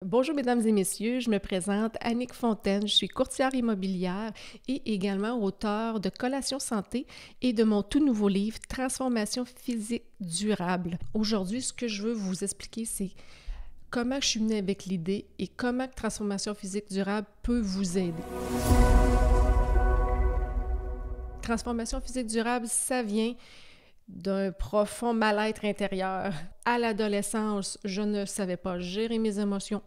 Bonjour mesdames et messieurs, je me présente Annick Fontaine, je suis courtière immobilière et également auteure de Collation Santé et de mon tout nouveau livre Transformation physique durable. Aujourd'hui, ce que je veux vous expliquer, c'est comment je suis venue avec l'idée et comment Transformation physique durable peut vous aider. Transformation physique durable, ça vient d'un profond mal-être intérieur. À l'adolescence, je ne savais pas gérer mes émotions.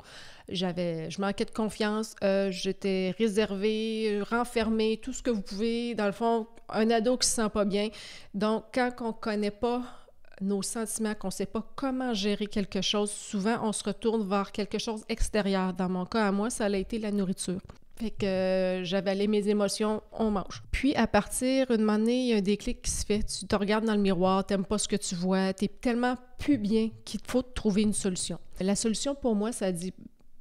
Je manquais de confiance, j'étais réservée, renfermée, tout ce que vous pouvez. Dans le fond, un ado qui se sent pas bien. Donc, quand on ne connaît pas nos sentiments, qu'on ne sait pas comment gérer quelque chose, souvent, on se retourne vers quelque chose extérieur. Dans mon cas, à moi, ça a été la nourriture. Fait que j'avalais mes émotions, on mange. Puis à partir d'une année, il y a un déclic qui se fait. Tu te regardes dans le miroir, t'aimes pas ce que tu vois, t'es tellement plus bien qu'il faut trouver une solution. La solution pour moi, ça dit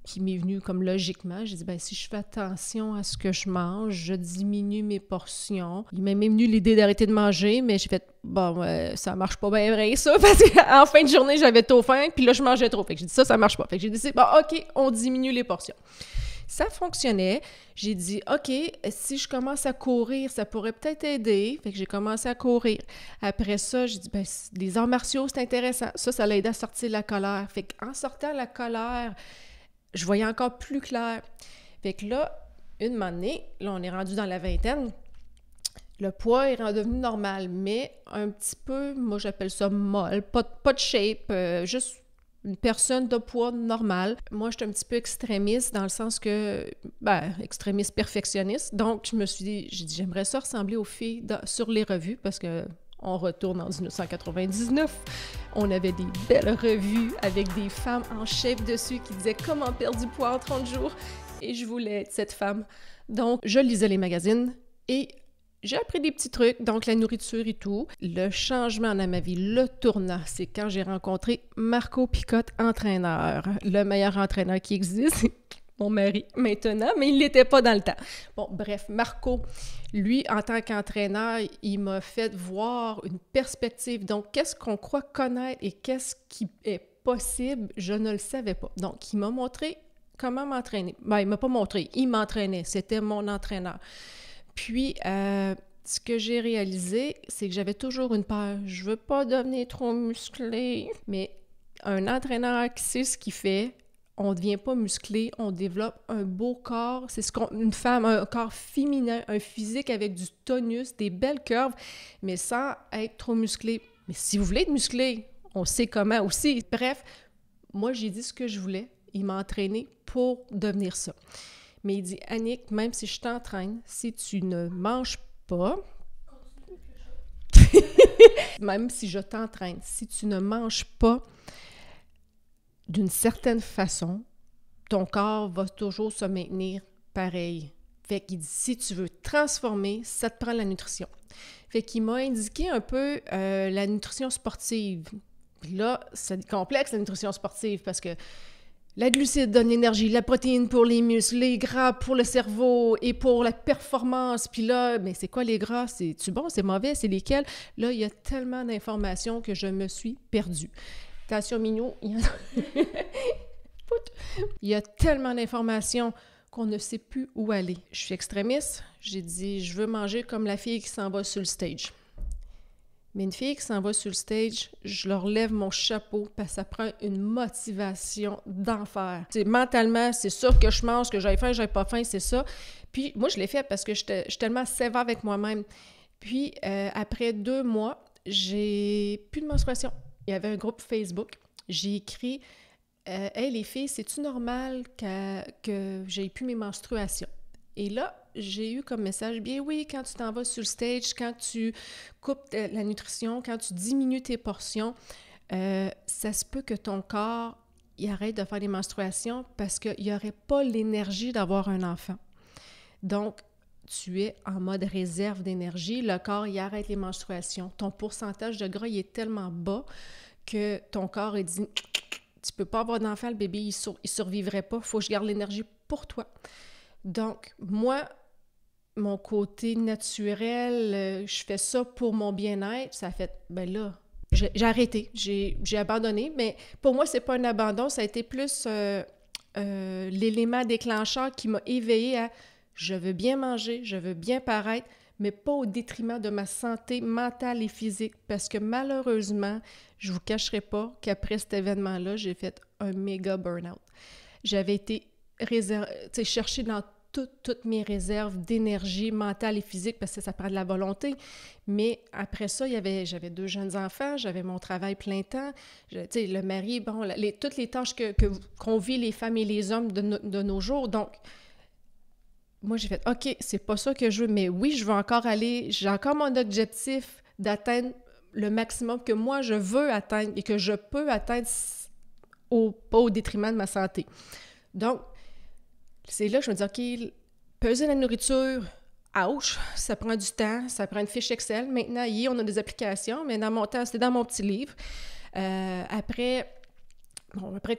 qui m'est venue comme logiquement. J'ai dit, ben si je fais attention à ce que je mange, je diminue mes portions. Il m'est même venu l'idée d'arrêter de manger, mais j'ai fait, bon, ça marche pas bien vrai ça, parce qu'en fin de journée, j'avais trop faim, puis là, je mangeais trop. Fait que j'ai dit, ça marche pas. Fait que j'ai dit, bon, OK, on diminue les portions. Ça fonctionnait. J'ai dit, OK, si je commence à courir, ça pourrait peut-être aider. Fait que j'ai commencé à courir. Après ça, j'ai dit, ben, les arts martiaux, c'est intéressant. Ça l'a aidé à sortir la colère. Fait qu'en sortant la colère, je voyais encore plus clair. Fait que là, une année, là, on est rendu dans la vingtaine. Le poids est redevenu normal, mais un petit peu, moi, j'appelle ça molle. Pas de shape, juste une personne de poids normal. Moi, je suis un petit peu extrémiste dans le sens que, extrémiste perfectionniste. Donc, j'ai dit, j'aimerais ça ressembler aux filles sur les revues parce que on retourne en 1999. On avait des belles revues avec des femmes en chef dessus qui disaient « Comment perdre du poids en 30 jours? » Et je voulais être cette femme. Donc, je lisais les magazines et j'ai appris des petits trucs, donc la nourriture et tout. Le changement dans ma vie, le tournant, c'est quand j'ai rencontré Marco Picotte, entraîneur, le meilleur entraîneur qui existe, mon mari maintenant, mais il l'était pas dans le temps. Bon, bref, Marco, lui, en tant qu'entraîneur, il m'a fait voir une perspective. Donc, qu'est-ce qu'on croit connaître et qu'est-ce qui est possible, je ne le savais pas. Donc, il m'a montré comment m'entraîner. Ben, il m'a pas montré, il m'entraînait, c'était mon entraîneur. Puis, ce que j'ai réalisé, c'est que j'avais toujours une peur. Je veux pas devenir trop musclée. Mais un entraîneur qui sait ce qu'il fait, on ne devient pas musclé, on développe un beau corps. C'est une femme, un corps féminin, un physique avec du tonus, des belles curves, mais sans être trop musclé. Mais si vous voulez être musclé, on sait comment aussi. Bref, moi, j'ai dit ce que je voulais. Il m'a entraîné pour devenir ça. Mais il dit, Annick, même si je t'entraîne, si tu ne manges pas, même si je t'entraîne, si tu ne manges pas d'une certaine façon, ton corps va toujours se maintenir pareil. Fait qu'il dit, si tu veux transformer, ça te prend la nutrition. Fait qu'il m'a indiqué un peu la nutrition sportive. Puis là, c'est complexe, la nutrition sportive, parce que la glucide donne l'énergie, la protéine pour les muscles, les gras pour le cerveau et pour la performance. Puis là, mais c'est quoi les gras? C'est-tu bon? C'est mauvais? C'est lesquels? Là, il y a tellement d'informations que je me suis perdue. Attention, Mignot, il y a tellement d'informations qu'on ne sait plus où aller. Je suis extrémiste. J'ai dit, je veux manger comme la fille qui s'en va sur le stage. Mais une fille qui s'en va sur le stage, je leur lève mon chapeau parce que ça prend une motivation d'enfer. Mentalement, c'est sûr que je mange, que j'ai faim, j'ai pas faim, c'est ça. Puis moi, je l'ai fait parce que je suis tellement sévère avec moi-même. Puis après 2 mois, j'ai plus de menstruation. Il y avait un groupe Facebook. J'ai écrit « Hey les filles, c'est-tu normal que j'ai plus mes menstruations? » Et là, j'ai eu comme message, bien oui, quand tu t'en vas sur le stage, quand tu coupes la nutrition, quand tu diminues tes portions, ça se peut que ton corps il arrête de faire des menstruations parce qu'il n'y aurait pas l'énergie d'avoir un enfant. Donc, tu es en mode réserve d'énergie, le corps il arrête les menstruations. Ton pourcentage de gras il est tellement bas que ton corps il dit « Tu peux pas avoir d'enfant, le bébé il survivrait pas, il faut que je garde l'énergie pour toi. » Donc, moi, mon côté naturel, je fais ça pour mon bien-être, ça a fait, ben là, j'ai arrêté, j'ai abandonné, mais pour moi, c'est pas un abandon, ça a été plus l'élément déclencheur qui m'a éveillée à « je veux bien manger, je veux bien paraître », mais pas au détriment de ma santé mentale et physique. Parce que malheureusement, je vous cacherai pas qu'après cet événement-là, j'ai fait un méga burn-out. J'avais été chercher dans toutes mes réserves d'énergie mentale et physique parce que ça prend de la volonté. Mais après ça, j'avais 2 jeunes enfants, j'avais mon travail plein temps, le mari, bon, toutes les tâches qu'on vit les femmes et les hommes de nos jours. Donc, moi, j'ai fait, OK, c'est pas ça que je veux, mais oui, je veux encore aller, j'ai encore mon objectif d'atteindre le maximum que moi, je veux atteindre et que je peux atteindre pas au détriment de ma santé. Donc, c'est là que je me dis, OK, peser la nourriture, ouch, ça prend du temps, ça prend une fiche Excel. Maintenant, on a des applications, mais dans mon temps, c'était dans mon petit livre. Après,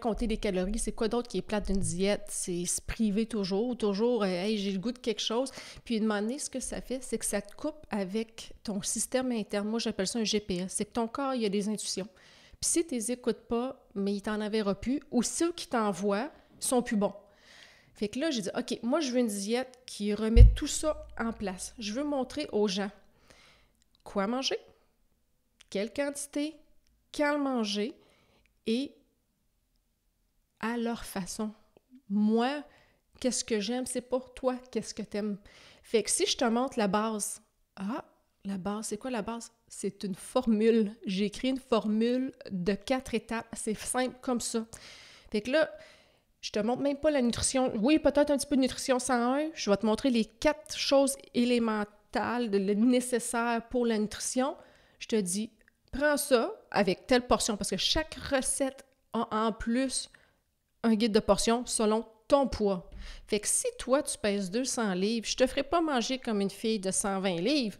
compter des calories, c'est quoi d'autre qui est plate d'une diète? C'est se priver toujours, hey, j'ai le goût de quelque chose. Puis, de moment donné, ce que ça fait, c'est que ça te coupe avec ton système interne. Moi, j'appelle ça un GPS. C'est que ton corps, il a des intuitions. Puis, si tu les écoutes pas, mais il t'en enverra plus, ou ceux qui t'envoient sont plus bons. Fait que là, j'ai dit, OK, moi, je veux une diète qui remet tout ça en place. Je veux montrer aux gens quoi manger, quelle quantité, quand le manger et à leur façon. Moi, qu'est-ce que j'aime, c'est pour toi, qu'est-ce que t'aimes. Fait que si je te montre la base, la base, c'est quoi la base? C'est une formule. J'ai écrit une formule de 4 étapes. C'est simple comme ça. Fait que là, je te montre même pas la nutrition. Oui, peut-être un petit peu de nutrition 101. Je vais te montrer les 4 choses élémentales, nécessaires pour la nutrition. Je te dis, prends ça avec telle portion, parce que chaque recette a en plus un guide de portions selon ton poids. Fait que si toi, tu pèses 200 livres, je te ferai pas manger comme une fille de 120 livres.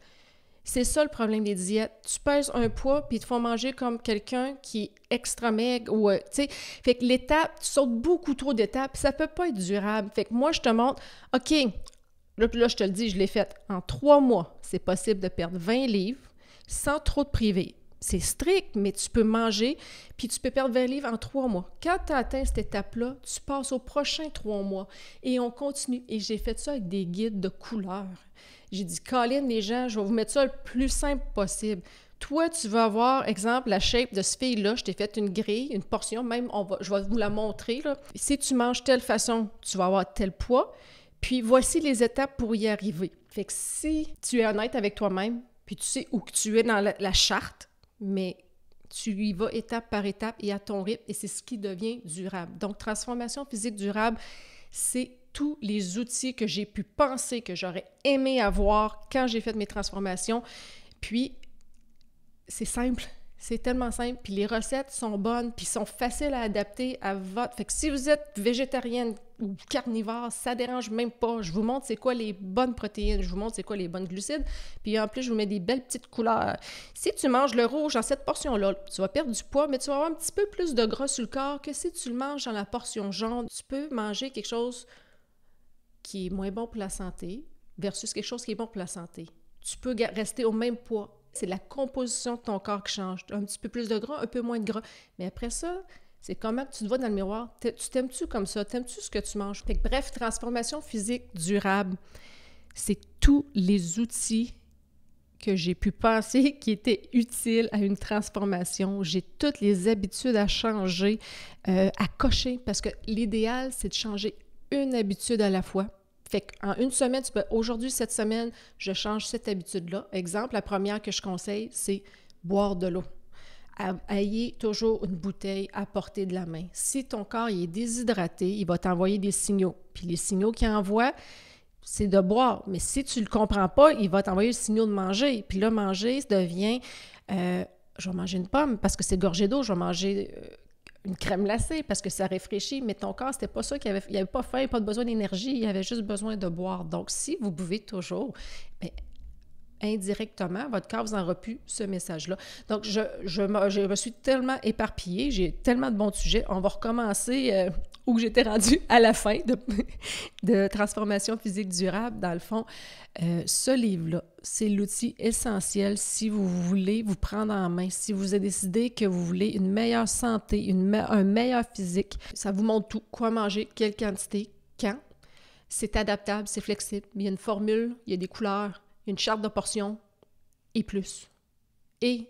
C'est ça le problème des diètes. Tu pèses un poids, puis ils te font manger comme quelqu'un qui est extra maigre ou, tu sais. Fait que l'étape, tu sautes beaucoup trop d'étapes, ça peut pas être durable. Fait que moi, je te montre, OK, là, je te le dis, je l'ai fait en 3 mois. C'est possible de perdre 20 livres sans trop te priver. C'est strict, mais tu peux manger, puis tu peux perdre 20 livres en 3 mois. Quand tu as atteint cette étape-là, tu passes aux prochains 3 mois. Et on continue. Et j'ai fait ça avec des guides de couleurs. J'ai dit, Colin, les gens, je vais vous mettre ça le plus simple possible. Toi, tu vas avoir, exemple, la shape de ce fille-là. Je t'ai fait une grille, une portion, même, je vais vous la montrer, là. Si tu manges telle façon, tu vas avoir tel poids. Puis voici les étapes pour y arriver. Fait que si tu es honnête avec toi-même, puis tu sais où que tu es dans la charte, mais tu y vas étape par étape et à ton rythme, et c'est ce qui devient durable. Donc, transformation physique durable, c'est tous les outils que j'ai pu penser que j'aurais aimé avoir quand j'ai fait mes transformations. Puis, c'est simple, c'est tellement simple, puis les recettes sont bonnes, puis sont faciles à adapter à votre... Fait que si vous êtes végétarienne ou carnivore, ça dérange même pas. Je vous montre c'est quoi les bonnes protéines, je vous montre c'est quoi les bonnes glucides, puis en plus, je vous mets des belles petites couleurs. Si tu manges le rouge dans cette portion-là, tu vas perdre du poids, mais tu vas avoir un petit peu plus de gras sur le corps que si tu le manges dans la portion jaune. Tu peux manger quelque chose qui est moins bon pour la santé versus quelque chose qui est bon pour la santé. Tu peux rester au même poids. C'est la composition de ton corps qui change. Un petit peu plus de gras, un peu moins de gras. Mais après ça, c'est comment tu te vois dans le miroir. Tu t'aimes-tu comme ça? T'aimes-tu ce que tu manges? Fait que, bref, transformation physique durable, c'est tous les outils que j'ai pu penser qui étaient utiles à une transformation. J'ai toutes les habitudes à changer, à cocher, parce que l'idéal, c'est de changer une habitude à la fois. Fait qu'en une semaine, aujourd'hui, cette semaine, je change cette habitude-là. Exemple, la première que je conseille, c'est boire de l'eau. Ayez toujours une bouteille à portée de la main. Si ton corps il est déshydraté, il va t'envoyer des signaux. Puis les signaux qu'il envoie, c'est de boire. Mais si tu ne le comprends pas, il va t'envoyer le signal de manger. Puis là, manger, ça devient je vais manger une pomme parce que c'est gorgé d'eau, je vais manger une crème glacée parce que ça réfléchit, mais ton corps, c'était pas ça il avait pas faim, pas de besoin d'énergie, il avait juste besoin de boire. Donc, si vous buvez toujours, bien, indirectement, votre corps vous envoie plus ce message-là. Donc, je me suis tellement éparpillée, j'ai tellement de bons sujets. On va recommencer où j'étais rendue à la fin de Transformation physique durable. Dans le fond, ce livre-là, c'est l'outil essentiel si vous voulez vous prendre en main, si vous avez décidé que vous voulez une meilleure santé, un meilleur physique. Ça vous montre tout, quoi manger, quelle quantité, quand. C'est adaptable, c'est flexible. Il y a une formule, il y a des couleurs, une charte de portions et plus. Et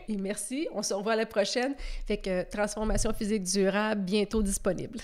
merci, on se revoit à la prochaine. Fait que Transformation physique durable, bientôt disponible.